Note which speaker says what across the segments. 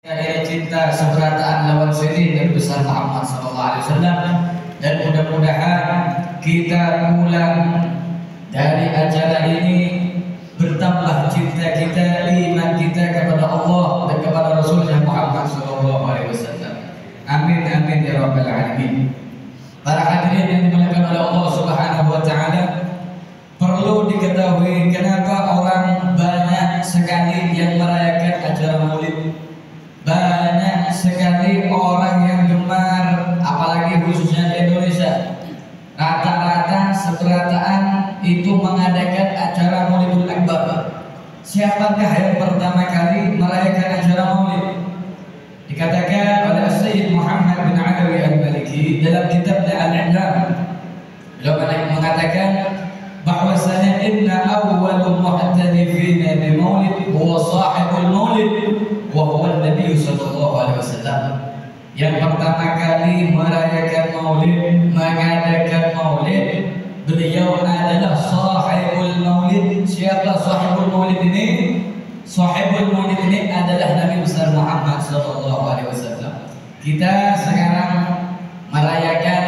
Speaker 1: Dari cinta seberataan lawan siri Nabi besar Muhammad SAW, dan mudah-mudahan kita pulang dari acara ini bertambah cinta kita, iman kita kepada Allah dan kepada Rasulnya Muhammad SAW. Amin amin ya rabbal alamin. Para hadirin yang dimuliakan oleh Allah Subhanahu wa taala, perlu diketahui kenapa orang banyak sekali yang merayakan acara Maulid. Banyak sekali orang yang gemar, apalagi khususnya di Indonesia. Rata-rata seberataan itu mengadakan acara Maulidul Akbar. Siapakah yang pertama kali merayakan acara Maulid? Dikatakan oleh Sayyid Muhammad bin Alawi Al-Maliki dalam kitabnya Al-I'lam. Beliau mengatakan bahwasanya inna awwalul mu'tadifina bi Maulid huwa sahibul Maulid wa huwa Nabi sallallahu alaihi wasallam. Yang pertama kali merayakan Maulid, mengadakan Maulid, beliau adalah sahibul Maulid. Siapa sahibul Maulid ini? Sahibul Maulid ini adalah Nabi besar Muhammad sallallahu alaihi wasallam. Kita sekarang merayakan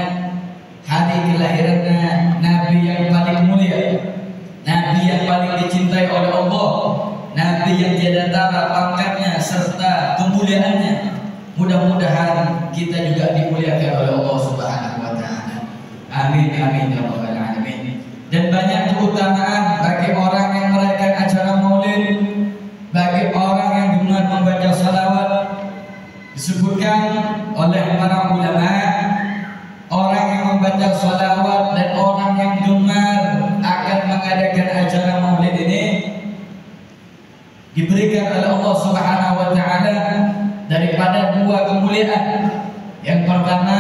Speaker 1: hari kelahirannya Nabi yang paling mulia, Nabi yang paling dicintai oleh Allah, Nabi yang tiada tara pangkatnya serta kemuliaannya. Mudah-mudahan kita juga dimuliakan oleh Allah Subhanahu wa taala. Amin amin ya rabbal alamin. Dan banyak keutamaan bagi orang yang merayakan acara Maulid, bagi orang yang gemar membaca salawat. Disebutkan oleh para ulama, orang yang membaca salawat dan orang yang gemar akan mengadakan acara Maulid ini diberikan oleh Allah Subhanahu wa taala daripada dua kemuliaan. Yang pertama,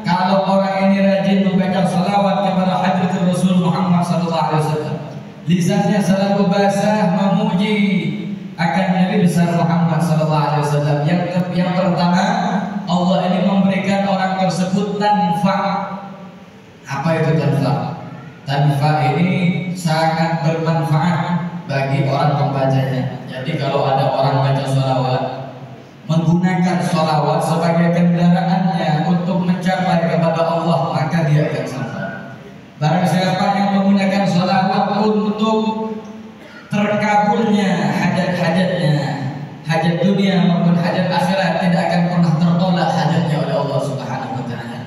Speaker 1: kalau orang ini rajin membaca salawat kepada Hadratul Rasul Muhammad sallallahu alaihi wasallam, lisannya selalu basah memuji akan Nabi besar Muhammad sallallahu alaihi wasallam. Yang pertama, Allah ini memberikan orang tersebut tanfa. Apa itu tanfa? Tanfa ini sangat bermanfaat bagi orang pembacanya. Jadi kalau ada orang baca sholawat, menggunakan sholawat sebagai kendaraannya untuk mencapai kepada Allah, maka dia akan sampai. Barang siapa yang menggunakan sholawat untuk terkabulnya hajat-hajatnya, hajat dunia maupun hajat akhirat, tidak akan pernah tertolak hajatnya oleh Allah Subhanahu wa taala.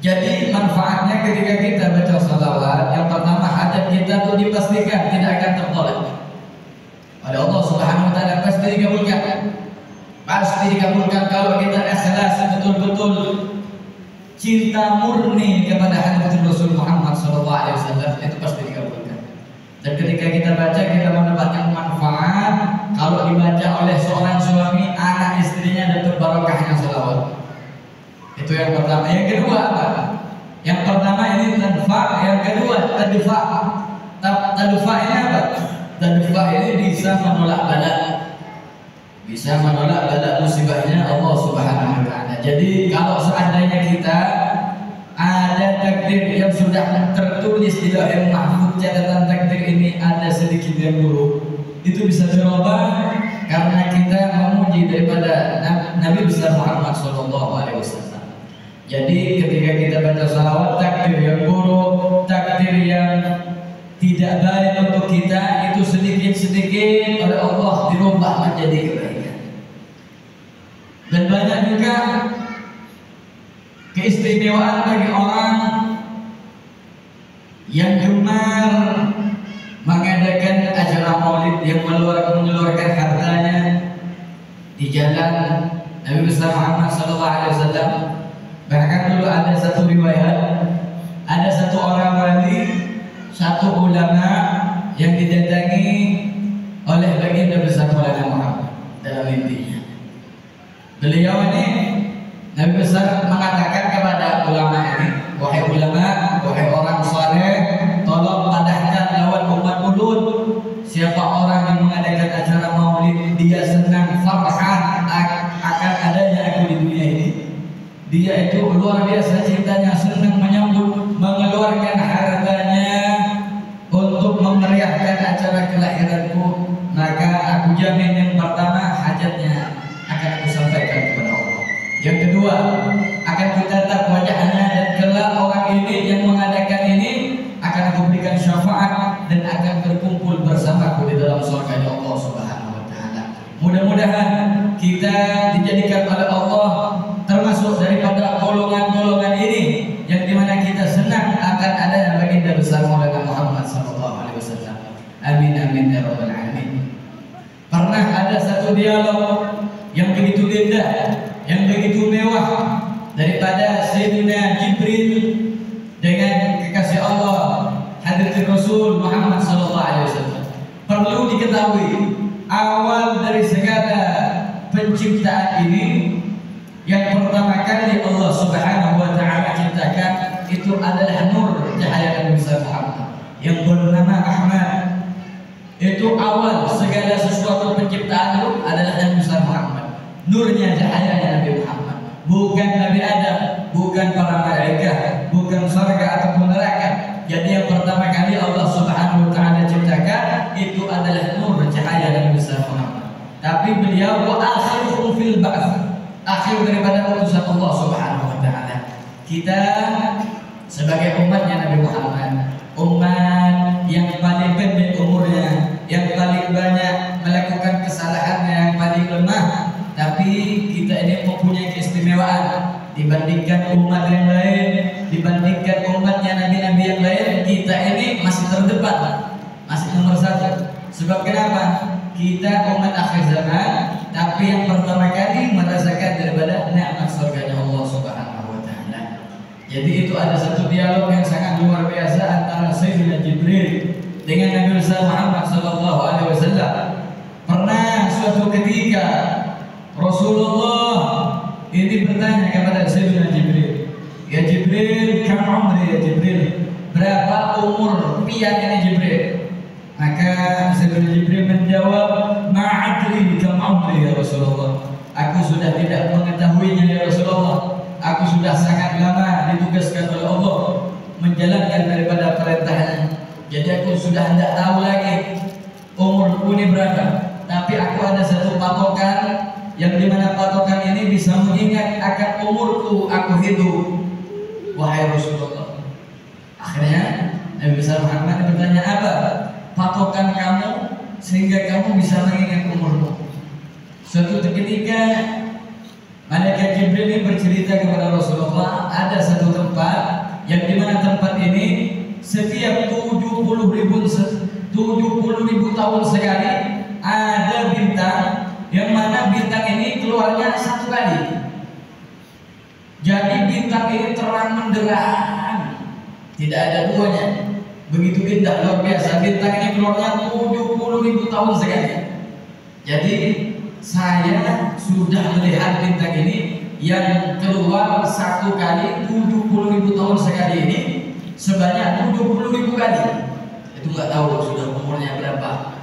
Speaker 1: Jadi manfaatnya ketika kita baca sholawat, yang pertama hajat kita itu dipastikan tidak akan tertolak oleh Allah Subhanahu wa taala, pasti dikabulkan. Pasti dikabulkan kalau kita ikhlas betul-betul cinta murni kepada Hadratul Rasul Muhammad sallallahu alaihi wasallam, itu pasti dikabulkan. Dan ketika kita baca, kita mendapatkan manfaat kalau dibaca oleh seorang suami, anak istrinya dapat barokahnya salawat. Itu yang pertama. Yang kedua apa? Yang pertama ini tanfa, yang kedua tadfa. Tadfa ini apa? Tadfa ini bisa menolak bala. Bisa menolak bala musibahnya Allah Subhanahu wa taala. Jadi kalau seandainya kita ada takdir yang sudah tertulis di Lauhul Mahfuz, catatan takdir ini ada sedikit yang buruk, itu bisa dirubah karena kita memuji daripada Nabi besar Muhammad sallallahu alaihi wasallam. Jadi ketika kita baca salawat, takdir yang buruk, takdir yang tidak baik untuk kita, itu sedikit-sedikit oleh Allah dirubah menjadi kebaikan. Dan banyak juga keistimewaan bagi orang yang gemar mengadakan acara Maulid, yang mengeluarkan hartanya di jalan Nabi besar Muhammad sallallahu alaihi wasallam. Bahkan dulu ada satu riwayat, ada satu orang wali, satu ulama yang didatangi oleh baginda besar Maulana Muhammad dalam mimpinya. Beliau ini, Nabi besar mengatakan kepada ulama ini, wahai ulama, wahai orang saleh, tolong padahkan lawan umat ulun. Siapa orang yang mengadakan acara Maulid, dia senang farhan akan adanya aku di dunia ini. Dia itu luar biasa cintanya, senang menyambut, mengeluarkan hartanya untuk memeriahkan acara kelahiranku. Maka aku jamin yang pertama hajatnya akan kutatap wajahnya, dan kelak orang ini yang mengadakan ini akan aku berikan syafaat dan akan berkumpul bersamaku di dalam surga Allah Subhanahu wa taala. Mudah-mudahan kita dijadikan oleh Allah termasuk daripada golongan-golongan ini yang dimana kita senang akan adanya baginda besar Maulana Muhammad sallallahu alaihi wasallam. Amin amin ya rabbal alamin. Pernah ada satu dialog yang begitu indah, yang begitu mewah daripada Sayyidina Jibril dengan kekasih Allah Hadrat Rasul Muhammad sallallahu alaihi wasallam. Perlu diketahui, awal dari segala penciptaan ini yang pertama kali Allah Subhanahu wa taala ciptakan itu adalah nur cahaya Nabi besar Muhammad yang bernama Ahmad. Itu awal segala sesuatu penciptaan itu adalah Nabi besar Muhammad. Nurnya cahayanya Nabi Muhammad, bukan Nabi Adam, bukan para malaikat, bukan surga ataupun neraka. Jadi yang pertama kali Allah Subhanahu wa taala ciptakan itu adalah nur cahaya Nabi besar Muhammad. Tapi beliau wa akhiruhum fil ba'ts, akhir daripada utusan Allah Subhanahu wa taala. Kita sebagai umatnya Nabi Muhammad, umat yang paling pendek umurnya, yang paling banyak melakukan kesalahan, yang paling lemah, tapi kita ini mempunyai keistimewaan dibandingkan umat yang lain, dibandingkan umatnya nabi-nabi yang lain. Kita ini masih terdepan, masih nomor satu. Sebab kenapa? Kita umat akhir zaman, tapi yang pertama kali merasakan daripada nikmat surganya Allah Subhanahu wa taala. Jadi itu ada satu dialog yang sangat luar biasa antara Sayyidina Jibril dengan Nabi besar Muhammad sallallahu alaihi wasallam. Pernah suatu ketika Rasulullah ini bertanya kepada Sayyidina Jibril, "Ya Jibril, kam umri ya Jibril?" Berapa umur pian ini Jibril? Maka Sayyidina Jibril menjawab, "Ma'adri kam umri ya Rasulullah." Aku sudah tidak mengetahuinya ya Rasulullah. Aku sudah sangat lama ditugaskan oleh Allah menjalankan daripada perintahnya. Jadi aku sudah tidak tahu lagi umurku ini berapa. Tapi aku ada satu patokan yang dimana patokan ini bisa mengingat akan umurku aku hidup. Wahai Rasulullah. Akhirnya Nabi besar Muhammad bertanya, apa patokan kamu sehingga kamu bisa mengingat umurmu? Suatu ketika malaikat Jibril ini bercerita kepada Rasulullah, ada satu tempat yang dimana tempat ini setiap 70.000 tahun sekali ada bintang, yang mana bintang ini keluarnya satu kali. Jadi bintang ini terang menderang, tidak ada duanya. Begitu indah, luar biasa. Bintang ini keluarnya 70.000 tahun sekali. Jadi saya sudah melihat bintang ini yang keluar satu kali 70.000 tahun sekali ini sebanyak 70.000 kali. Itu nggak tahu sudah umurnya berapa.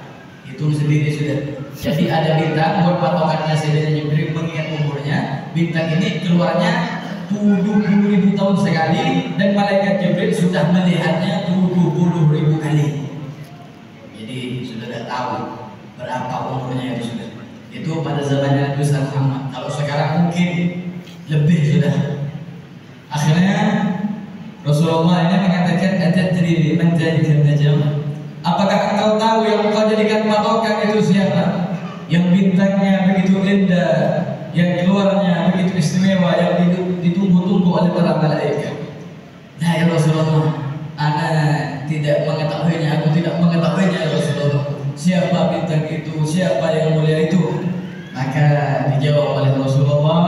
Speaker 1: Hitung sendiri sudah. Jadi ada bintang buat patokannya Sayyidina Jibril mengingat umurnya. Bintang ini keluarnya 70.000 tahun sekali dan malaikat Jibril sudah melihatnya 70.000 kali. Jadi sudah tidak tahu berapa umurnya itu sudah. Itu pada zamannya Nabi besar Muhammad. Kalau sekarang mungkin lebih sudah. Akhirnya Rasulullah ini mengatakan, "Atadri man dzalikan najm?" Apakah engkau tahu yang engkau jadikan patokan itu siapa? Yang bintangnya begitu indah, yang keluarnya begitu istimewa, yang ditunggu-tunggu oleh para malaikat. Nah ya Rasulullah, ana tidak mengetahuinya, aku tidak mengetahuinya ya Rasulullah. Siapa bintang itu, siapa yang mulia itu? Maka dijawab oleh Rasulullah,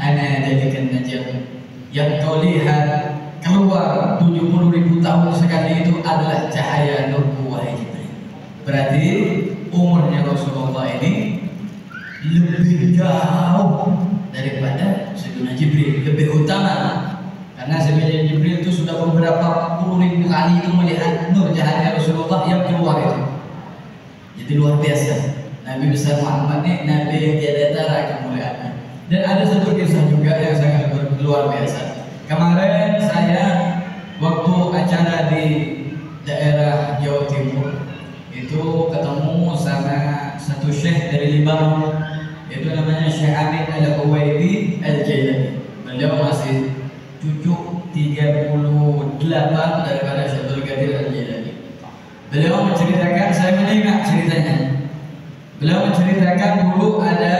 Speaker 1: ana jadikan najm. Yang kau lihat keluar 70.000 tahun sekali itu adalah cahaya nurku wahai Jibril. Berarti umurnya Rasulullah ini lebih jauh daripada Sayyidina Jibril, lebih utama. Karena Sayyidina Jibril itu sudah beberapa puluh ribu kali itu melihat nur cahaya Rasulullah yang keluar itu. Jadi luar biasa. Nabi besar Muhammad ini Nabi yang tiada tara kemuliaannya. Dan ada satu kisah juga yang sangat luar biasa. Kemarin saya waktu acara di daerah Jawa Timur itu ketemu sama satu syekh dari Libanon, itu namanya Syekh Amin Al-Huwaidi Al-Jailani. 28 daripada Syekh Abdul Qadir Al-Jilani. Beliau menceritakan, saya mendengar ceritanya. Beliau menceritakan dulu ada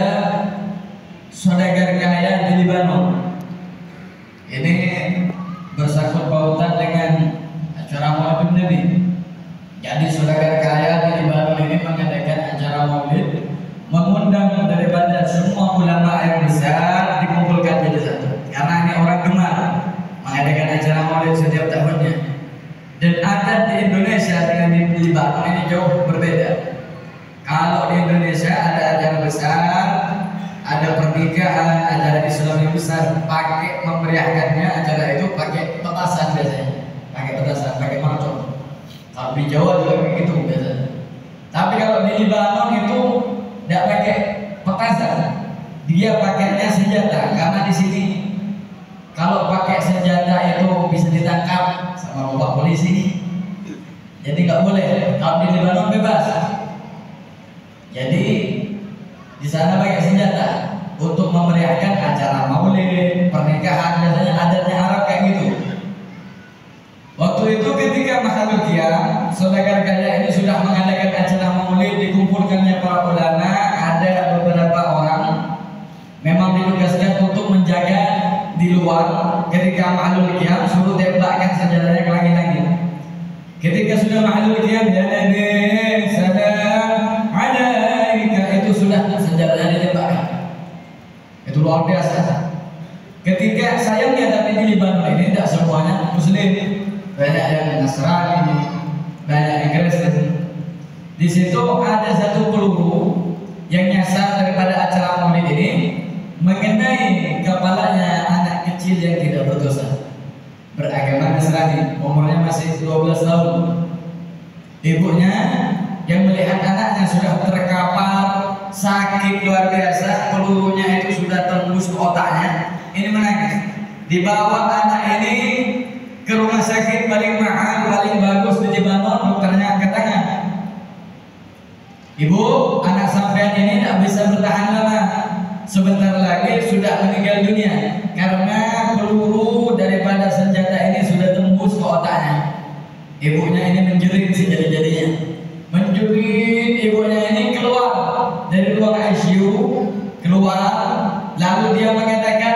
Speaker 1: saudagar kaya di Libanon. Ini bersangkut pautan dengan acara Maulid Nabi. Jadi saudagar kaya di Libanon ini mengadakan acara Maulid, mengundang daripada semua ulama yang besar dikumpulkan jadi satu. Karena ini orang gemar mengadakan acara Maulid setiap tahunnya. Dan adat di Indonesia dengan di Libanon ini jauh berbeda. Kalau di Indonesia ada acara besar, ada pernikahan, acara Islam yang besar, pakai memeriahkannya acara itu pakai petasan biasanya, pakai petasan, pakai marcon. Kalau di Jawa juga begitu biasanya. Tapi kalau di Libanon itu tidak pakai petasan, dia pakainya senjata. Karena di sini kalau pakai senjata itu bisa ditangkap sama bapak polisi. Jadi nggak boleh. Kalau di Libanon bebas. Jadi di sana pakai senjata untuk memeriahkan acara Maulid, pernikahan, biasanya adatnya Arab kayak gitu. Waktu itu ketika Mahalul Qiyam, saudagar kaya ini sudah mengadakan acara Maulid, dikumpulkannya para ulama, ada beberapa orang memang ditugaskan untuk menjaga di luar. Ketika Mahalul Qiyam suruh tembakkan senjatanya ke langit-langit. Ketika sudah Mahalul Qiyam, ya Nabi salam alaika, itu sudah senjatanya ditembakkan. Itu luar biasa. Ketika sayangnya tapi di Libanon ini tidak semuanya Muslim, banyak yang Nasrani, banyak yang Kristen. Di situ ada satu peluru yang nyasar daripada acara Maulid ini mengenai kepalanya anak kecil yang tidak berdosa, beragama Nasrani, umurnya masih 12 tahun. Ibunya yang melihat anaknya sudah terkapar, sakit luar biasa, pelurunya itu sudah tembus ke otaknya, ini menangis. Dibawa anak ini ke rumah sakit paling mahal, paling bagus di Libanon, dokternya angkat tangan. Ibu, anak sampean ini tidak bisa bertahan lama. Sebentar lagi sudah meninggal dunia karena peluru daripada senjata ini sudah tembus ke otaknya. Ibunya ini menjerit sejadi-jadinya, menjerit. Ibunya ini keluar dari ruang ICU, keluar, lalu dia mengatakan,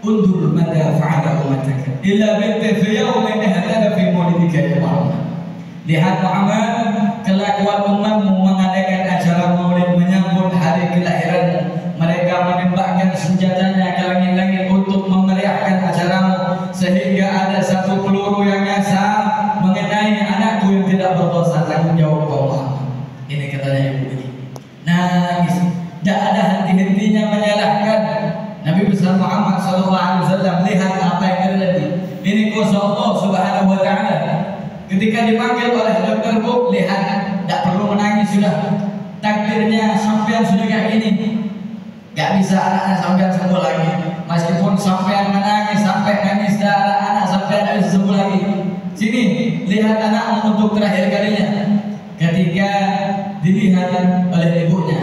Speaker 1: undur mada fa'ala umataka illa binti fi yawmin hadana fi maulidika ya Muhammad. Lihat Muhammad, kelakuan umatmu mengadakan acara Maulid menyambut hari kelahiran. Mereka menembakkan senjatanya ke langit-langit untuk memeriahkan acaramu, sehingga ada satu peluru yang nyasar mengenai anakku yang tidak berdosa. Tanggung jawab kau Muhammad. Ini katanya ibu ini. Nangis, tidak ada henti-hentinya menyalahkan Nabi besar Muhammad SAW. Lihat apa yang terjadi. Ini kuasa Allah Subhanahu Wa Taala. Ketika dipanggil oleh dokter, bu, lihat, tidak perlu menangis sudah. Takdirnya sampean sudah kayak gini. Gak bisa anaknya sampean sembuh lagi. Meskipun sampean menangis sampai nangis darah, anak sampean tidak bisa sembuh lagi. Sini, lihat anakmu untuk terakhir kalinya. Ketika dilihat oleh ibunya,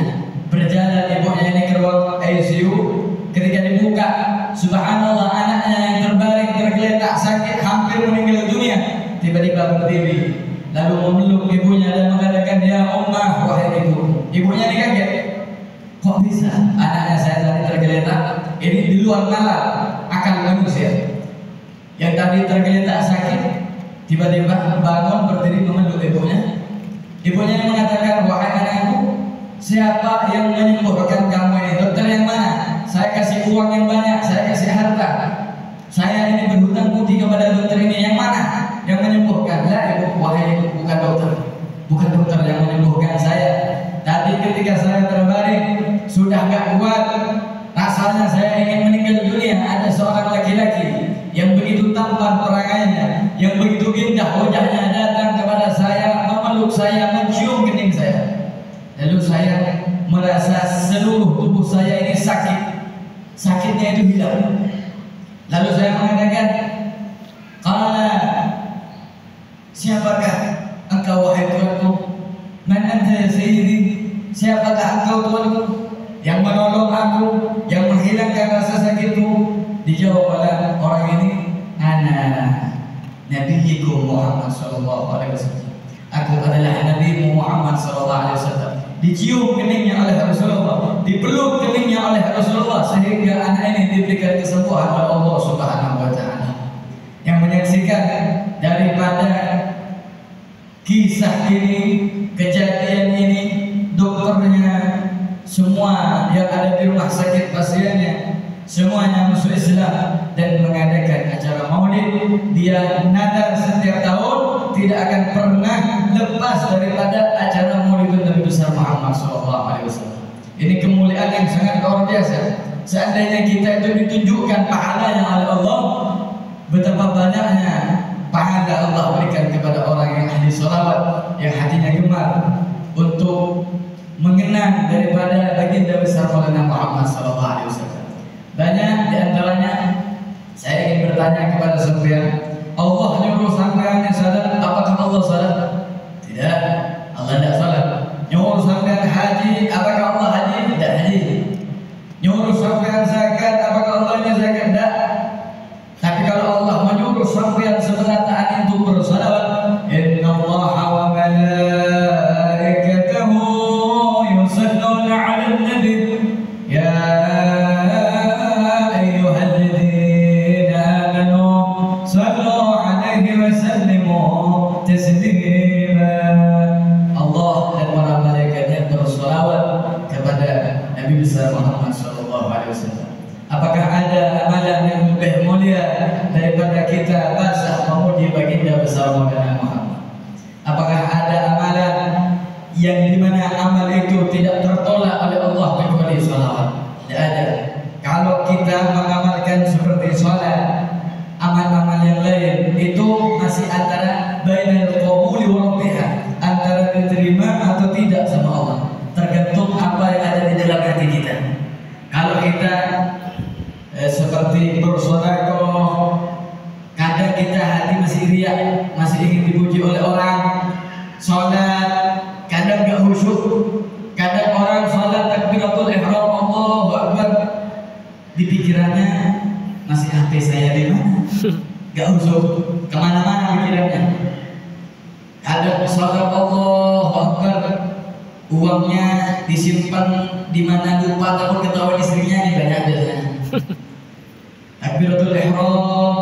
Speaker 1: berjalan ibunya ini ke ruang ICU. Ketika dibuka, subhanallah, anaknya yang terbaring tergeletak sakit hampir meninggal dunia tiba-tiba berdiri, lalu memeluk ibunya dan mengatakan, ya ummah, wahai ibu. Ibunya ini kaget, kok bisa anaknya saya tadi tergeletak, ini di luar nalar akal manusia. Yang tadi tergeletak sakit tiba-tiba bangun berdiri memeluk ibunya. Ibunya yang mengatakan, wahai anakku, siapa yang menyembuhkan kamu ini? Dokter yang mana? Saya kasih uang yang banyak, saya kasih harta. Saya ini berhutang budi kepada dokter ini. Yang mana yang menyembuhkan? Lah ibu, wahai ibu, bukan dokter. Bukan dokter yang menyembuhkan saya. Tadi ketika saya terbaring, sudah gak kuat, rasanya saya ingin meninggal dunia. Ada seorang laki-laki yang begitu tampan perangainya, yang begitu indah wajahnya, datang kepada saya, memeluk saya, mencium kening saya. Lalu saya merasa seluruh tubuh saya ini sakit. Sakitnya itu hilang. Lalu saya mengatakan, qala, siapakah engkau wahai Tuanku? Man anta ya sayyidi? Siapakah engkau Tuanku? Yang menolong aku, yang menghilangkan rasa sakitku. Dijawab oleh orang ini, ana. Nabiyikum Muhammad sallallahu alaihi wasallam. Aku adalah Nabi Muhammad sallallahu alaihi wasallam. Dicium keningnya oleh Rasulullah, dipeluk keningnya oleh Rasulullah, sehingga anak ini diberikan kesembuhan oleh Allah Subhanahu wa taala. Yang menyaksikan daripada kisah ini, kejadian ini, dokternya, semua yang ada di rumah sakit pasiennya, semuanya masuk Islam dan mengadakan acara maulid. Dia nadar setiap tahun tidak akan pernah lepas daripada acara maulid Nabi besar Muhammad SAW. Ini kemuliaan yang sangat luar biasa. Seandainya kita itu ditunjukkan pahalanya oleh Allah, betapa banyaknya pahala Allah berikan kepada orang yang ahli sholawat, yang hatinya gemar untuk mengenang daripada baginda besar Maulana Muhammad SAW. Banyak diantaranya saya ingin bertanya kepada sampean, Allah nyuruh sampean salat, apakah Allah salat? Tidak, Allah tidak salat. Nyuruh sampean haji, apakah Allah haji? Tidak haji. Nyuruh sampean zakat, apakah Allah zakat? Tidak. Tapi kalau Allah menyuruh sampean sebenarnya untuk bersalawat, innallaha wa malaikatahu yusalluna 'alan nabi ya ayyuhalladzina amanu sallu 'alaihi wa sallimu taslima. Allah dan para malaikatnya bersalawat kepada Nabi besar Muhammad sallallahu alaihi wasallam. Apakah ada amalan yang lebih mulia daripada kita basah memuji baginda besar Maulana Muhammad? Apakah ada amalan yang dimana amal itu tidak tertolak oleh Allah kecuali salawat? Tidak ada. Kalau kita mengamalkan seperti salat, amal-amal yang lain itu masih antara bainal qabuli wa rabbihah, antara diterima atau tidak sama Allah, tergantung apa yang ada di dalam hati kita. Kalau kita seperti bersedekah, kadang kita hati masih riak, masih ingin dipuji oleh orang. Salat kadang gak khusyuk, kadang orang salat takbiratul ihram Allahu akbar, di pikirannya masih hati saya di mana, gak khusyuk, kemana-mana pikirannya. Kadang salat Allahu akbar, uangnya disimpan di mana lupa, takut ketahuan istrinya, ini banyak biasanya. Takbiratul ihram,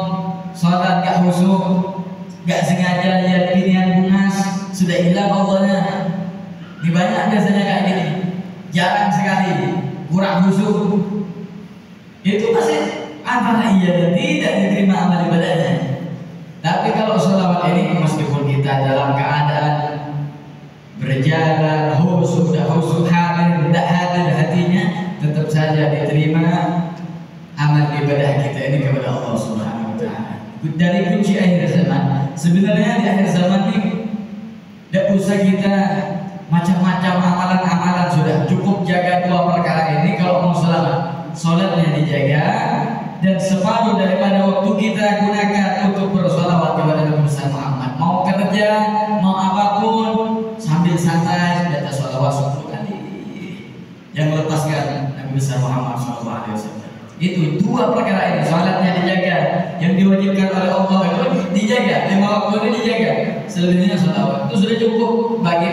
Speaker 1: salat gak khusyuk, gak sengaja lihat pilihan munas, sudah hilang Allahnya. Ini banyak biasanya kayak gini, jarang sekali, kurang khusyuk. Itu pasti antara iya dan tidak diterima amal ibadahnya. Tapi kalau sholawat ini, meskipun kita dalam keadaan berjalan khusyuk, tidak khusyuk, hadir, tidak hadir hatinya, tetap saja diterima amal ibadah kita ini kepada Allah Subhanahu wa taala. Dari kunci akhir zaman, sebenarnya di akhir zaman ini tidak usah kita macam-macam amalan-amalan, sudah cukup jaga dua perkara ini. Kalau mau selamat, sholatnya dijaga, dan separuh daripada waktu kita gunakan untuk bersolawat kepada Nabi besar Muhammad. Mau kerja, mau apapun, sambil santai baca sholawat 10 kali. Yang melepaskan Nabi besar Muhammad SAW. Itu dua perkara ini, salatnya dijaga, yang diwajibkan oleh Allah itu dijaga, 5 waktu ini dijaga, selebihnya sholawat. Itu sudah cukup bagi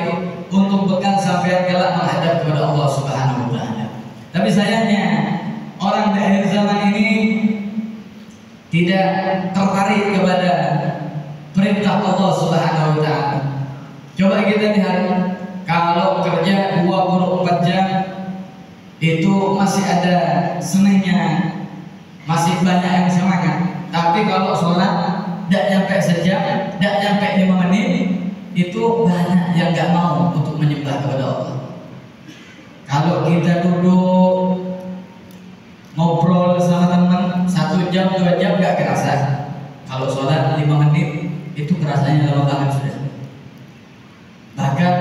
Speaker 1: untuk bekal sampai kelak menghadap kepada Allah Subhanahu wa taala. Tapi sayangnya orang di akhir zaman ini tidak tertarik kepada perintah Allah Subhanahu wa taala. Coba kita lihat, kalau kerja 24 jam itu masih ada senangnya, masih banyak yang semangat. Tapi kalau sholat tidak nyampe sejam, tidak nyampe 5 menit, itu banyak yang nggak mau untuk menyembah kepada Allah. Kalau kita duduk ngobrol sama teman 1 jam 2 jam nggak kerasa. Kalau sholat 5 menit itu kerasanya lama banget sudah. Bahkan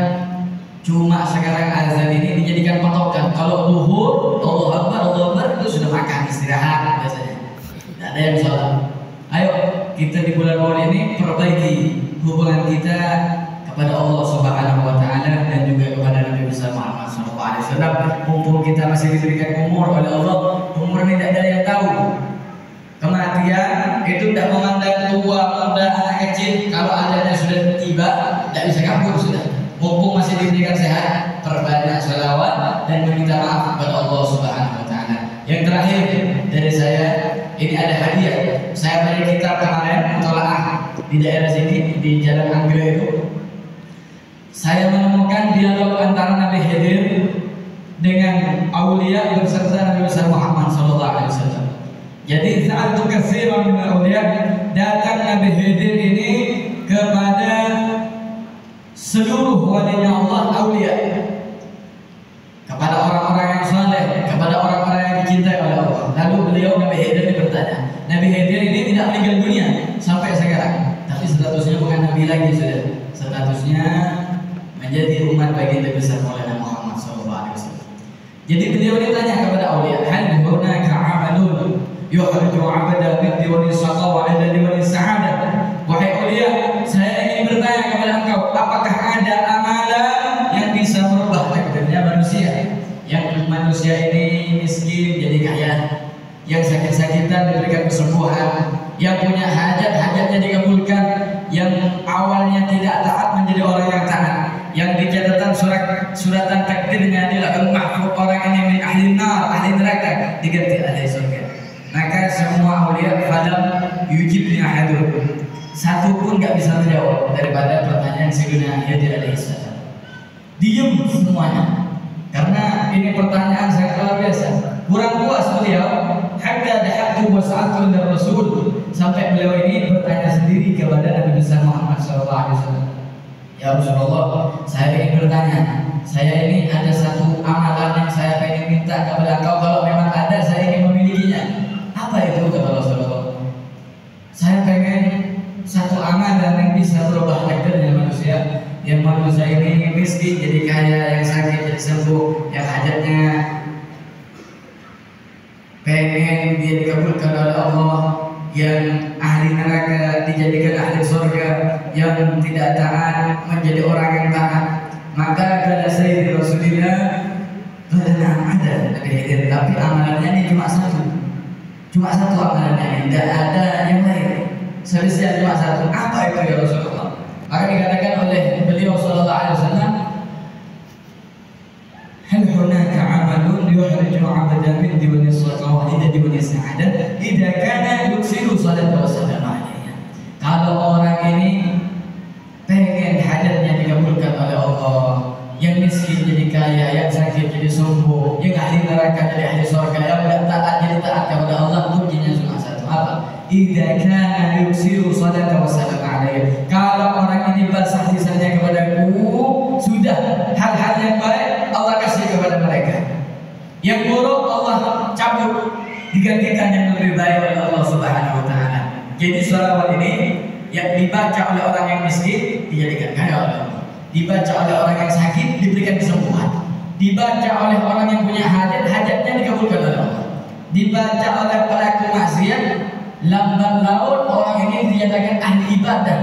Speaker 1: cuma sekarang azan ini dijadikan patokan. Kalau zuhur, Allahu Akbar itu sudah makan, istirahat biasanya. Tidak ada yang sholat. Ayo kita di bulan Maulid ini perbaiki hubungan kita kepada Allah Subhanahu wa taala dan juga kepada Nabi besar Muhammad SAW. Mumpung kita masih diberikan umur oleh Allah, umur ini tidak ada yang tahu kemana perhatian, itu tidak memandang tua, muda, anak kecil. Kalau adanya sudah tiba, tidak bisa kabur sudah. Mumpung masih diberikan sehat, perbanyak sholawat dan meminta maaf kepada Allah Subhanahu Wa Taala. Yang terakhir dari saya, ini ada hadiah. Saya beli kitab kemarin mutolaah di daerah sini di Jalan Anggrek itu. Saya menemukan dialog antara Nabi Khidir dengan aulia berserta Nabi besar Muhammad SAW. Jadi saat itu katsiran min aulia, datang Nabi Khidir ini kepada seluruh walinya Allah aulia, kepada orang-orang yang saleh, kepada orang-orang yang dicintai oleh Allah. Lalu beliau Nabi Khidir ini bertanya. Nabi Khidir ini tidak meninggal dunia sampai sekarang, tapi statusnya bukan Nabi lagi sudah. Statusnya menjadi umat baginda besar Maulana Muhammad SAW. Jadi beliau ditanya kepada aulia, hal hunaka amalun yukhriju 'abda min diwani shaqawa ila diwani sa'adah. Wahai aulia, saya ingin bertanya kepada engkau, apakah ada amalan yang bisa merubah takdirnya manusia? Yang manusia ini miskin jadi kaya, yang sakit-sakitan diberikan kesembuhan, yang punya hajat hajatnya dikabulkan, yang awalnya tidak taat menjadi orang yang taat, yang dicatatan suratan takdirnya adalah al-mahfuz, orang ini min ahli nar, ahli neraka, diganti ahli surga. Maka semua aulia falam yujibni ahadun, satu pun nggak bisa menjawab daripada pertanyaan Sayyidina Khidir alaihissalam. Diam semuanya, karena ini pertanyaan sangat luar biasa. Kurang puas beliau, hatta dahabtu wa sa'altu lir rasul, sampai beliau ini bertanya sendiri kepada Nabi besar Muhammad SAW. Ya Rasulullah, saya ingin bertanya, saya ini ada satu amalan yang saya ingin minta kepada engkau, kalau memang ada saya ingin memilikinya. Apa itu kata Rasulullah? Saya pengen satu amalan yang bisa berubah takdirnya manusia, yang manusia ini miskin jadi kaya, yang sakit jadi sembuh, yang hajatnya pengen dia dikabulkan oleh Allah, yang ahli neraka dijadikan ahli surga, yang tidak taat menjadi orang yang taat. Maka kata Sayyid Rasulullah, benar ada Nabi Khidir, tapi amalannya ini cuma satu amalannya, tidak ada yang lain. Selesai cuma satu. Apa itu ya Rasulullah? Maka dikatakan oleh beliau sallallahu alaihi wasallam, hal hunaka amalun yuhriju 'abdan min diwani shaqawah ila diwani sa'adah idza kana yuksiru salata wa salam alaihi. Kalau orang ini pengen hajatnya dikabulkan oleh Allah, yang miskin jadi kaya, yang sakit jadi sembuh, yang ahli neraka jadi ahli surga, yang tidak taat jadi taat kepada Allah, kuncinya cuma satu. Apa? Idza kana yuksiru salata wa salam alaihi. Kalau orang ini basah lisannya kepadaku, sudah hal-hal yang baik Allah kasih kepada mereka, yang buruk Allah cabut, digantikan yang lebih baik oleh Allah Subhanahu Wa Taala. Jadi sholawat ini yang dibaca oleh orang yang miskin dijadikan kaya oleh Allah, dibaca oleh orang yang sakit diberikan kesembuhan, dibaca oleh orang yang punya hajat, hajatnya dikabulkan oleh Allah, dibaca oleh pelaku maksiat lambat laun orang ini dinyatakan ahli ibadah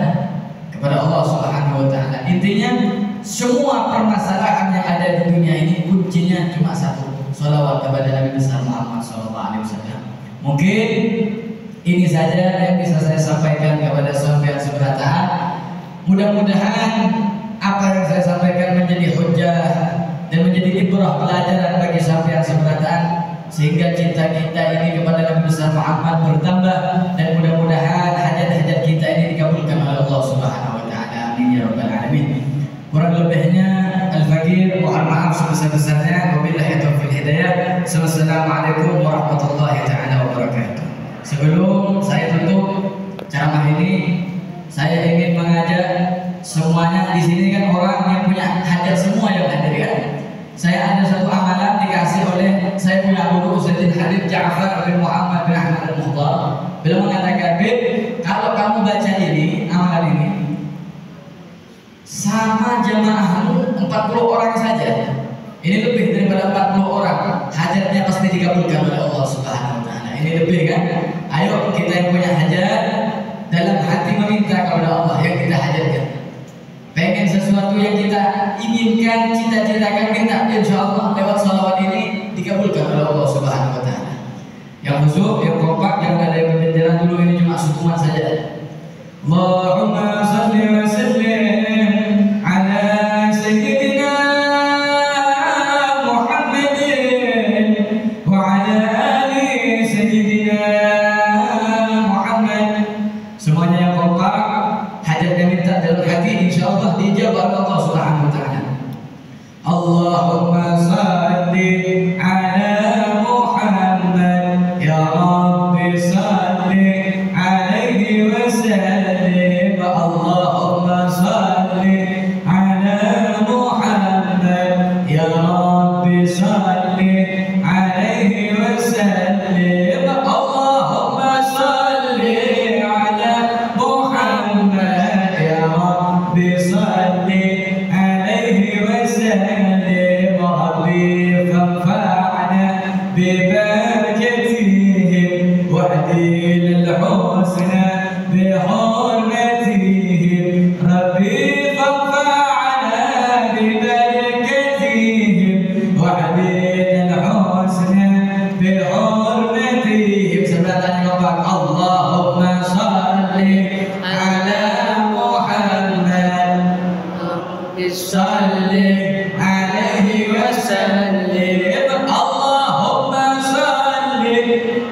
Speaker 1: kepada Allah Subhanahu Wa Taala. Intinya semua permasalahan yang ada di dunia ini kuncinya cuma satu, sholawat kepada Nabi besar Muhammad SAW. Mungkin ini saja yang bisa saya sampaikan kepada sampean seberataan. Mudah-mudahan apa yang saya sampaikan menjadi hujjah dan menjadi ibrah pelajaran bagi sampean seberataan, sehingga cinta kita ini kepada Nabi besar Muhammad bertambah, dan mudah-mudahan hajat-hajat kita ini dikabulkan oleh Allah Subhanahu Wa Taala. Amin ya rabbal alamin. Kurang lebihnya al-fakir mohon maaf sebesar-besarnya. Wabillahi taufiq hidayah. Wassalamualaikum warahmatullahi taala wabarakatuh. Sebelum saya tutup ceramah ini, saya ingin mengajak semuanya di sini kan orang yang punya hajat semua yang hadir kan. Saya ada satu amalan dikasih oleh saya punya guru Ustaz Habib Ja'far bin Muhammad bin Ahmad al-Muhtar. Beliau mengatakan, "Bib, kalau kamu baca ini amalan ini sama jamaahmu 40 orang saja, ini lebih daripada 40 orang, hajatnya pasti dikabulkan oleh Allah Subhanahu Wa Taala." Ini lebih kan? Ayo kita yang punya hajat dalam hati meminta kepada Allah yang kita hajatkan. Pengen sesuatu yang kita inginkan, cita-citakan, minta, insya Allah lewat sholawat ini dikabulkan oleh Allah Subhanahu Wa Taala. Yang masuk yang kompak, jangan ada yang berbenderan dulu, ini cuma sukuman saja. Allahumma salli wa sallim ala sayyidina Muhammadin wa ala ali sayyidina Muhammad. Semuanya yang kompak, hajatnya minta dalam hati, insyaallah dijawab oleh Allah Subhanahu wa taala. Allahumma salli ala Muhammad ya Rabbi salli alaihi wa sallim. Allahumma salli ala Muhammad ya Rabbi salli alaihi wa sallim. Allahumma salli ala Muhammad ya Rabbi salli alaihi wa sallim. ربي فانفعنا ببركتهم واهدنا الحسنى بحرمتهم. ربي فانفعنا ببركتهم واهدنا الحسنى بحرمتهم. سبحان الله. اللهم صل على محمد صل عليه وسلم. اللهم صل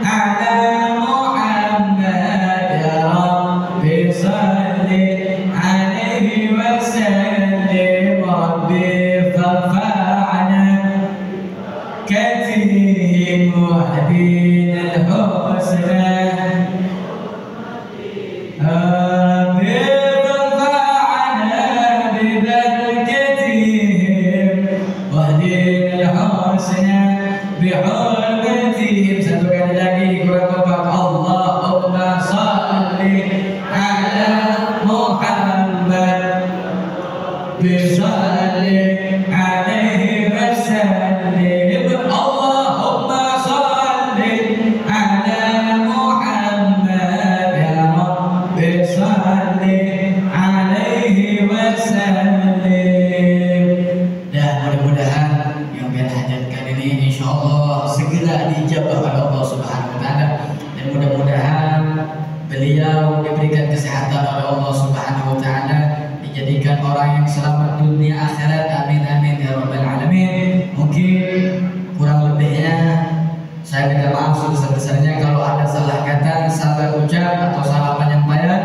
Speaker 1: على محمد يا رب صل عليه وسلم. ربي فارفعنا كتهم واهدنا الحسنى. بحرمتهم. Satu kali lagi kurang kompak. Allahumma salli ala Muhammad bisalli alaihi wasallim. Allahumma salli ala Muhammad ya Rabbi salli alaihi wasallim. Dan mudah-mudahan yang biar hajatkan ini insyaallah segera dijabah oleh Allah Subhanahu wa taala, dan mudah-mudahan beliau diberikan kesehatan oleh Allah Subhanahu wa taala, dijadikan orang yang selamat dunia akhirat. Amin amin ya rabbal alamin. Mungkin kurang lebihnya saya minta maaf sebesar-besarnya kalau ada salah kata, salah ucap atau salah penyampaian.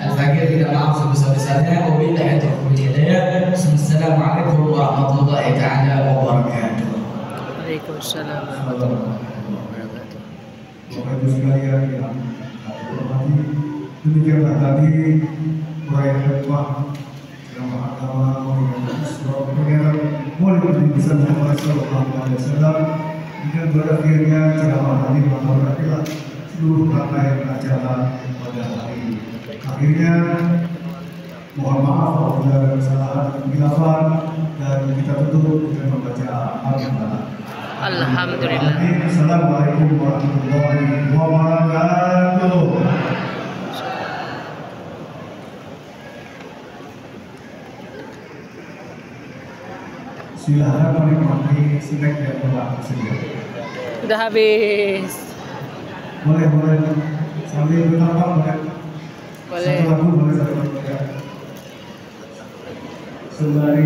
Speaker 1: Al-Fakir tidak maaf sebesar-besarnya. Wabillahi taufiq wal hidayah. Assalamualaikum warahmatullahi taala wabarakatuh.
Speaker 2: Waalaikumsalam.
Speaker 3: Bapak Ibu sekalian yang hormati, demikianlah tadi uraian khutbah yang pertama mengenai Maulid Nabi Muhammad SAW, dengan berakhirnya ceramah tadi berakhirlah seluruh rangkaian acara pada hari ini. Akhirnya mohon maaf apabila ada kesalahan dan khilafan, dan kita tutup dengan membaca Al-Fatihah.
Speaker 2: Alhamdulillah.
Speaker 3: Assalamualaikum warahmatullahi wabarakatuh. Silakan menikmati snack yang telah tersedia.
Speaker 2: Udah habis.
Speaker 3: Boleh sambil bertambah boleh.
Speaker 2: Boleh.
Speaker 3: Satu lagu boleh, satu lagu ya. Sembari